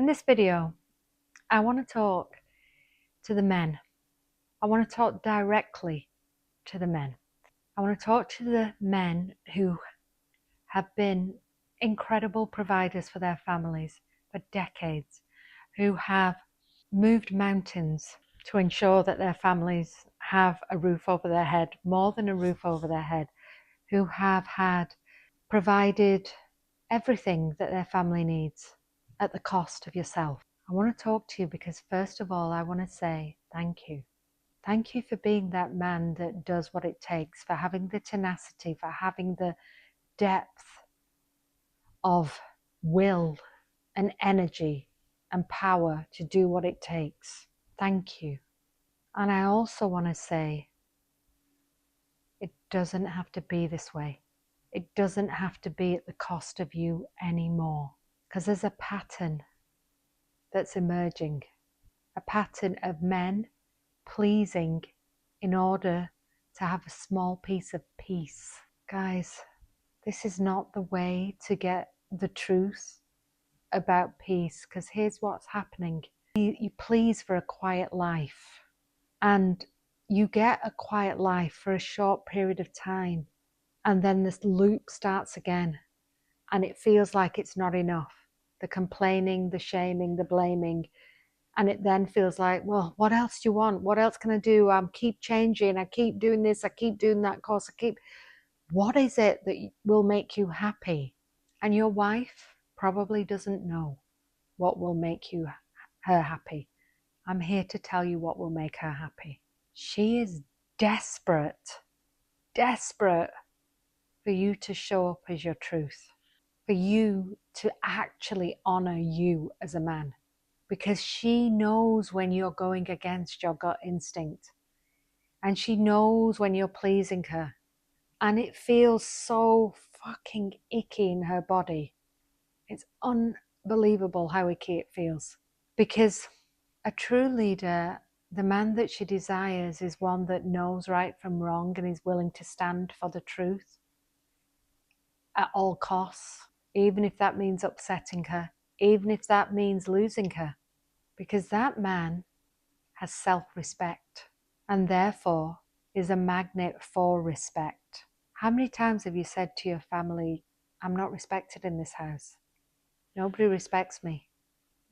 In this video, I want to talk to the men. I want to talk directly to the men. I want to talk to the men who have been incredible providers for their families for decades, who have moved mountains to ensure that their families have a roof over their head, more than a roof over their head, who have provided everything that their family needs at the cost of yourself. I want to talk to you because, first of all, I want to say thank you. Thank you for being that man that does what it takes, for having the tenacity, for having the depth of will and energy and power to do what it takes. Thank you. And I also want to say, it doesn't have to be this way. It doesn't have to be at the cost of you anymore. Because there's a pattern that's emerging, a pattern of men pleasing in order to have a small piece of peace. Guys, this is not the way to get the truth about peace, because here's what's happening. You please for a quiet life, and you get a quiet life for a short period of time, and then this loop starts again, and it feels like it's not enough. The complaining, the shaming, the blaming, and it then feels like, well, what else do you want? What else can I do? I keep changing. I keep doing this. I keep doing that course. What is it that will make you happy? And your wife probably doesn't know what will make her happy. I'm here to tell you what will make her happy. She is desperate for you to show up as your truth, for you to actually honor you as a man. Because she knows when you're going against your gut instinct, and she knows when you're pleasing her, and it feels so fucking icky in her body. It's unbelievable how icky it feels, because a true leader, the man that she desires, is one that knows right from wrong and is willing to stand for the truth at all costs, even if that means upsetting her, even if that means losing her. Because that man has self-respect and therefore is a magnet for respect. How many times have you said to your family, I'm not respected in this house? Nobody respects me.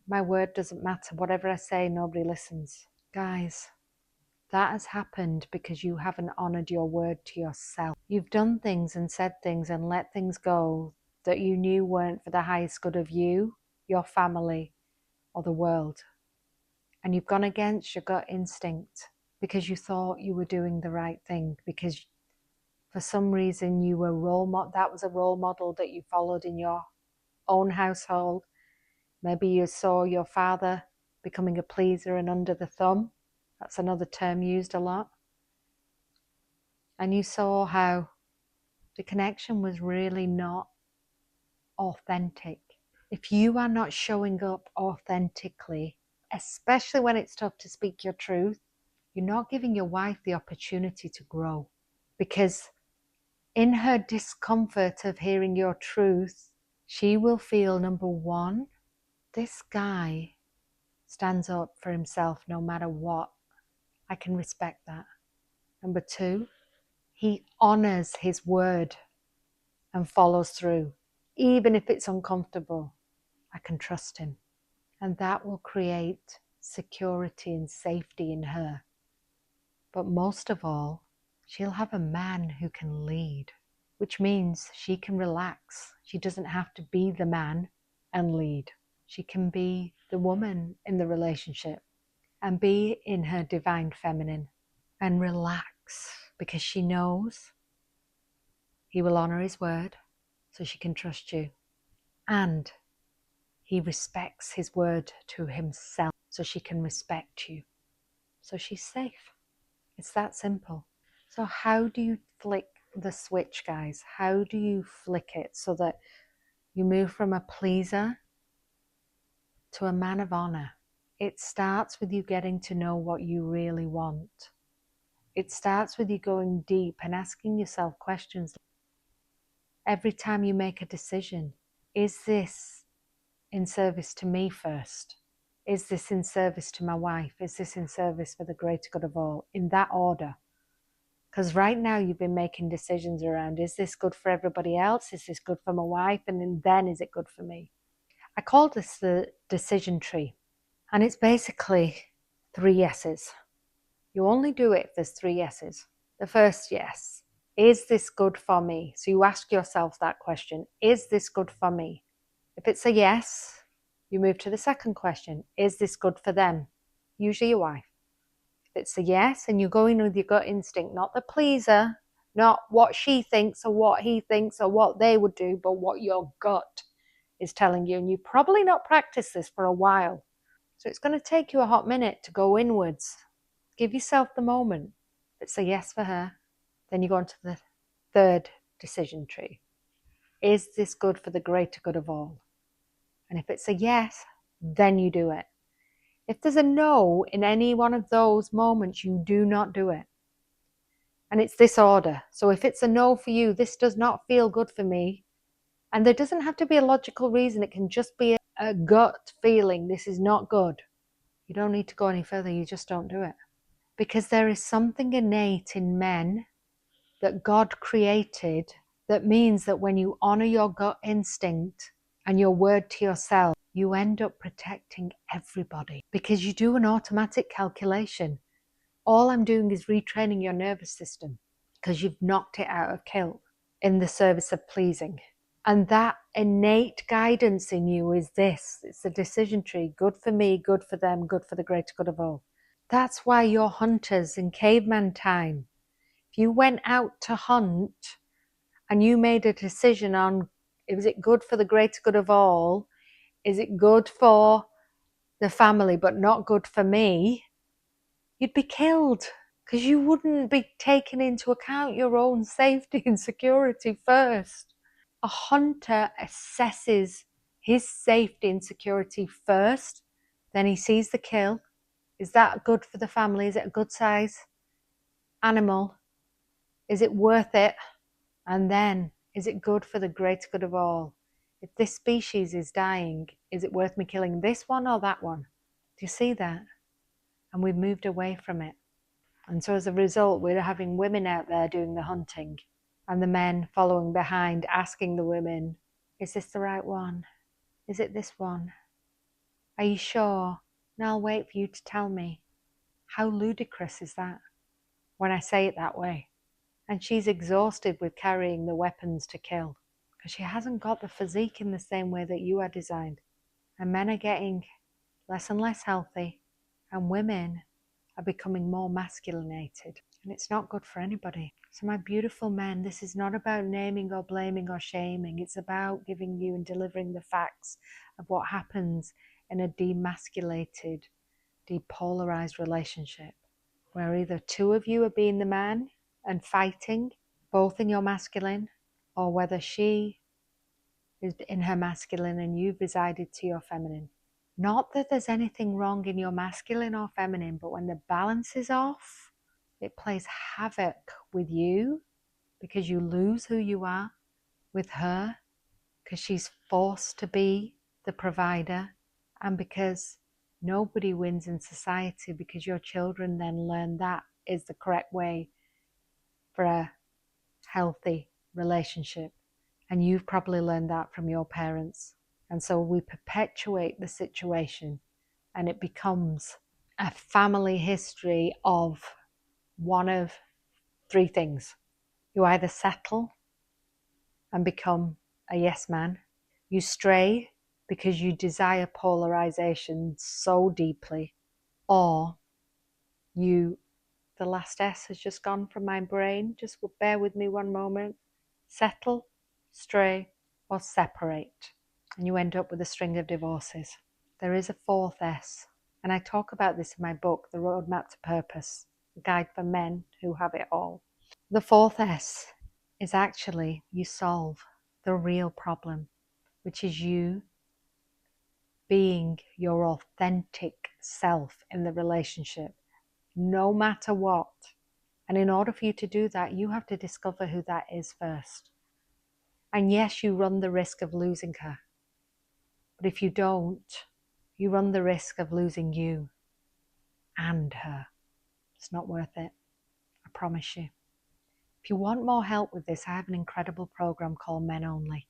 My word doesn't matter. Whatever I say, nobody listens. Guys, that has happened because you haven't honored your word to yourself. You've done things and said things and let things go that you knew weren't for the highest good of you, your family, or the world. And you've gone against your gut instinct because you thought you were doing the right thing, because for some reason you were that was a role model that you followed in your own household. Maybe you saw your father becoming a pleaser and under the thumb. That's another term used a lot. And you saw how the connection was really not authentic. If you are not showing up authentically, especially when it's tough to speak your truth, you're not giving your wife the opportunity to grow. Because in her discomfort of hearing your truth, she will feel, number one, this guy stands up for himself no matter what. I can respect that. Number two, he honors his word and follows through. Even if it's uncomfortable, I can trust him. And that will create security and safety in her. But most of all, she'll have a man who can lead, which means she can relax. She doesn't have to be the man and lead. She can be the woman in the relationship and be in her divine feminine and relax, because she knows he will honor his word, so she can trust you. And he respects his word to himself, so she can respect you. So she's safe. It's that simple. So how do you flick the switch, guys? How do you flick it so that you move from a pleaser to a man of honor? It starts with you getting to know what you really want. It starts with you going deep and asking yourself questions every time you make a decision. Is this in service to me first? Is this in service to my wife? Is this in service for the greater good of all? In that order. Because right now you've been making decisions around, is this good for everybody else? Is this good for my wife? And then is it good for me? I call this the decision tree. And it's basically 3 yeses. You only do it if there's 3 yeses. The first yes, is this good for me? So you ask yourself that question, is this good for me? If it's a yes, you move to the second question, is this good for them? Usually your wife. If it's a yes and you're going with your gut instinct, not the pleaser, not what she thinks or what he thinks or what they would do, but what your gut is telling you. And you probably not practiced this for a while. So it's going to take you a hot minute to go inwards. Give yourself the moment. If it's a yes for her, then you go on to the third decision tree. Is this good for the greater good of all? And if it's a yes, then you do it. If there's a no in any one of those moments, you do not do it. And it's this order. So if it's a no for you, this does not feel good for me. And there doesn't have to be a logical reason. It can just be a gut feeling. This is not good. You don't need to go any further. You just don't do it. Because there is something innate in men that God created that means that when you honor your gut instinct and your word to yourself, you end up protecting everybody because you do an automatic calculation. All I'm doing is retraining your nervous system because you've knocked it out of kilt in the service of pleasing. And that innate guidance in you is this. It's a decision tree. Good for me, good for them, good for the greater good of all. That's why you're hunters in caveman time. If you went out to hunt and you made a decision on, is it good for the greater good of all? Is it good for the family but not good for me? You'd be killed because you wouldn't be taking into account your own safety and security first. A hunter assesses his safety and security first, then he sees the kill. Is that good for the family? Is it a good size animal? Is it worth it? And then, is it good for the greater good of all? If this species is dying, is it worth me killing this one or that one? Do you see that? And we've moved away from it. And so as a result, we're having women out there doing the hunting and the men following behind, asking the women, is this the right one? Is it this one? Are you sure? And I'll wait for you to tell me. How ludicrous is that when I say it that way? And she's exhausted with carrying the weapons to kill because she hasn't got the physique in the same way that you are designed. And men are getting less and less healthy, and women are becoming more masculinated. And it's not good for anybody. So my beautiful men, this is not about naming or blaming or shaming. It's about giving you and delivering the facts of what happens in a demasculated, depolarized relationship, where either two of you are being the man and fighting, both in your masculine, or whether she is in her masculine and you've resided to your feminine. Not that there's anything wrong in your masculine or feminine, but when the balance is off, it plays havoc with you because you lose who you are with her because she's forced to be the provider, and because nobody wins in society because your children then learn that is the correct way for a healthy relationship. And you've probably learned that from your parents. And so we perpetuate the situation and it becomes a family history of one of 3 things. You either settle and become a yes man, you stray because you desire polarization so deeply, or you, the last S has just gone from my brain, just bear with me one moment, settle, stray, or separate, and you end up with a string of divorces. There is a 4th S, and I talk about this in my book, The Roadmap to Purpose, a guide for men who have it all. The 4th S is actually you solve the real problem, which is you being your authentic self in the relationship, no matter what. And in order for you to do that, you have to discover who that is first. And yes, you run the risk of losing her. But if you don't, you run the risk of losing you and her. It's not worth it. I promise you. If you want more help with this, I have an incredible program called Men Only.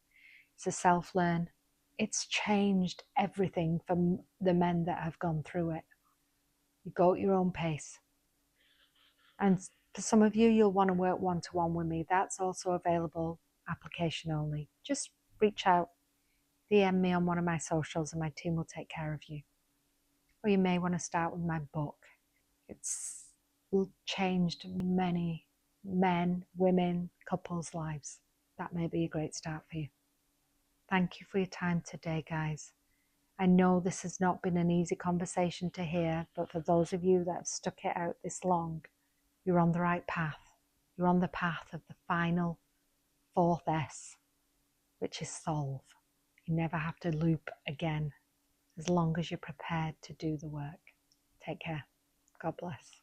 It's a self-learn. It's changed everything for the men that have gone through it. You go at your own pace. And for some of you, you'll want to work one-to-one with me. That's also available, application only. Just reach out, DM me on one of my socials and my team will take care of you. Or you may want to start with my book. It's changed many men, women, couples' lives. That may be a great start for you. Thank you for your time today, guys. I know this has not been an easy conversation to hear, but for those of you that have stuck it out this long, you're on the right path. You're on the path of the final fourth S, which is solve. You never have to loop again, as long as you're prepared to do the work. Take care. God bless.